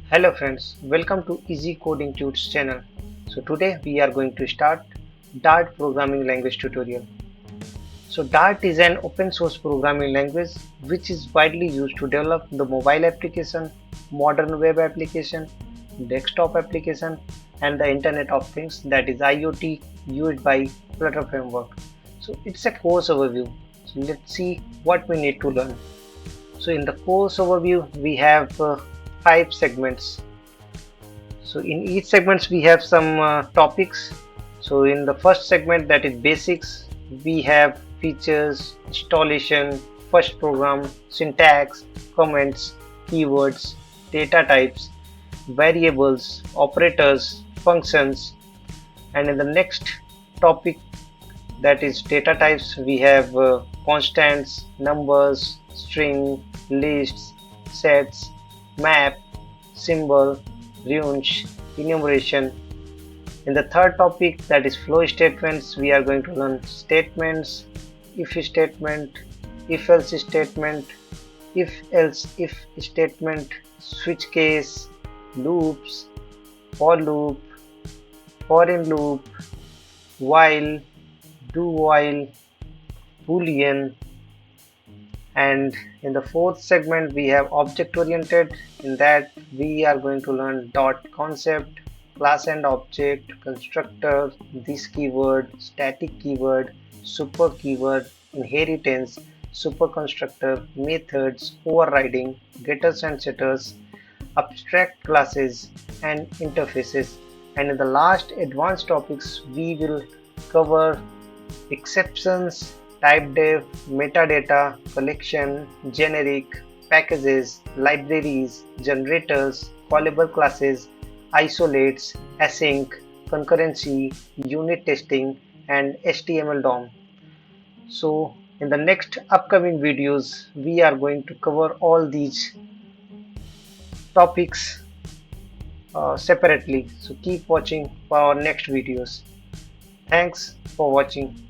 Hello friends, welcome to Easy Coding Tunes channel. So today we are going to start Dart programming language tutorial. So Dart is an open source programming language which is widely used to develop the mobile application, modern web application, desktop application and the Internet of Things, that is IoT, used by Flutter framework. So it's a course overview. So let's see what we need to learn. So in the course overview we have 5 segments. So in each segments we have some topics. So in the first segment, that is basics, we have features, installation, first program, syntax, comments, keywords, data types, variables, operators, functions. And in the next topic, that is data types, we have constants, numbers, string, lists, sets, map, symbol, range, enumeration. In the third topic, that is flow statements, we are going to learn statements, if statement, if else statement, if else if statement, switch case, loops, for loop, for in loop, while, do while, boolean. And in the fourth segment we have object oriented. In that we are going to learn dot concept, class and object, constructor, this keyword, static keyword, super keyword, inheritance, super constructor, methods, overriding, getters and setters, abstract classes and interfaces. And in the last advanced topics we will cover exceptions, typedef, metadata, collection, generic, packages, libraries, generators, callable classes, isolates, async, concurrency, unit testing, and HTML DOM. So in the next upcoming videos, we are going to cover all these topics separately. So keep watching for our next videos. Thanks for watching.